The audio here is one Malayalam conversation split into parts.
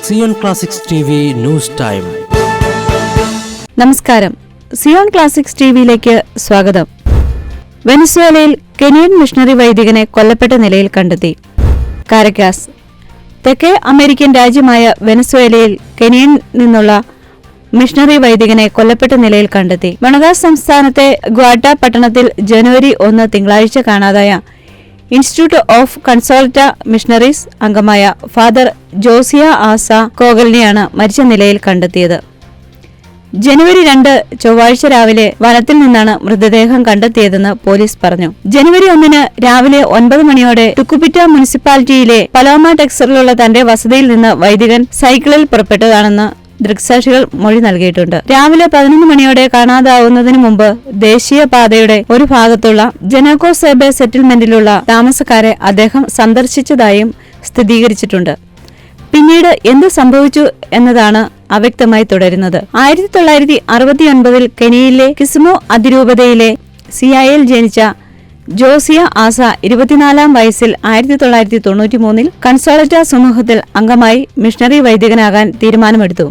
Zion classics TV news time. നമസ്കാരം. സിയോൺ ക്ലാസിക്സ് ടിവിയിലേക്ക് സ്വാഗതം. വെനസ്വേലയിൽ കെനിയൻ മിഷണറി വൈദികനെ കൊല്ലപ്പെട്ട നിലയിൽ കണ്ടെത്തി. കാരക്കാസ്. തെക്കേ അമേരിക്കൻ രാജ്യമായ വെനസ്വേലയിൽ കെനിയൻ നിന്നുള്ള മിഷണറി വൈദികനെ കൊല്ലപ്പെട്ട നിലയിൽ കണ്ടെത്തി. മൊണഗാസ് സംസ്ഥാനത്തെ ഗ്വാട്ട പട്ടണത്തിൽ ജനുവരി 1 തിങ്കളാഴ്ച കാണാതായ ഇൻസ്റ്റിറ്റ്യൂട്ട് ഓഫ് കൺസോൾട്ട മിഷണറീസ് അംഗമായ ഫാദർ ജോസിയ ആസ കോഗലിനെയാണ് മരിച്ച നിലയിൽ കണ്ടെത്തിയത്. ജനുവരി 2 ചൊവ്വാഴ്ച രാവിലെ വനത്തിൽ നിന്നാണ് മൃതദേഹം കണ്ടെത്തിയതെന്ന് പോലീസ് പറഞ്ഞു. ജനുവരി 1 രാവിലെ 9 മണിയോടെ ടുക്കുപിറ്റ മുനിസിപ്പാലിറ്റിയിലെ പലോമ ടെക്സറിലുള്ള തന്റെ വസതിയിൽ നിന്ന് വൈദികൻ സൈക്കിളിൽ പുറപ്പെട്ടതാണെന്ന് ദൃക്സാക്ഷികൾ മൊഴി നൽകിയിട്ടുണ്ട്. രാവിലെ 11 മണിയോടെ കാണാതാവുന്നതിനു മുമ്പ് ദേശീയപാതയുടെ ഒരു ഭാഗത്തുള്ള ജനോക്കോസേബെ സെറ്റിൽമെന്റിലുള്ള താമസക്കാരെ അദ്ദേഹം സന്ദർശിച്ചതായും സ്ഥിരീകരിച്ചിട്ടുണ്ട്. പിന്നീട് എന്ത് സംഭവിച്ചു എന്നതാണ് അവ്യക്തമായി തുടരുന്നത്. 1969 കെനിയയിലെ കിസ്മു അതിരൂപതയിലെ സിയായിൽ ജനിച്ച ജോസിയ ആസ 24-ാം വയസ്സിൽ 1993 കൺസോളറ്റ സമൂഹത്തിൽ അംഗമായി മിഷണറി വൈദികനാകാൻ തീരുമാനമെടുത്തു.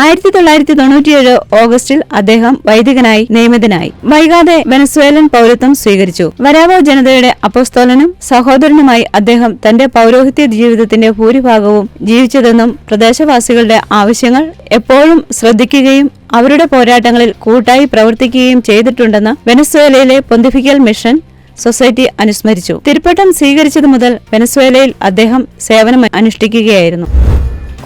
1997 ഓഗസ്റ്റിൽ അദ്ദേഹം വൈദികനായി നിയമിതനായി. വൈകാതെ വെനസ്വേലൻ പൗരത്വം സ്വീകരിച്ചു. വരാവോ ജനതയുടെ അപ്പോസ്തലനും സഹോദരനുമായി അദ്ദേഹം തന്റെ പൗരോഹിത്യ ജീവിതത്തിന്റെ ഭൂരിഭാഗവും ജീവിച്ചതെന്നും പ്രദേശവാസികളുടെ ആവശ്യങ്ങൾ എപ്പോഴും ശ്രദ്ധിക്കുകയും അവരുടെ പോരാട്ടങ്ങളിൽ കൂട്ടായി പ്രവർത്തിക്കുകയും ചെയ്തിട്ടുണ്ടെന്ന് വെനസ്വേലയിലെ പൊന്തിഫിക്കൽ മിഷൻ സൊസൈറ്റി അനുസ്മരിച്ചു. തിരുപ്പട്ടം സ്വീകരിച്ചതു മുതൽ വെനസ്വേലയിൽ അദ്ദേഹം സേവനം അനുഷ്ഠിക്കുകയായിരുന്നു.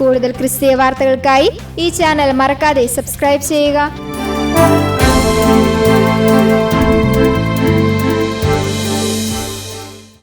കൂടുതൽ ക്രിസ്തീയ വാർത്തകൾക്കായി ഈ ചാനൽ മറക്കാതെ സബ്സ്ക്രൈബ് ചെയ്യുക.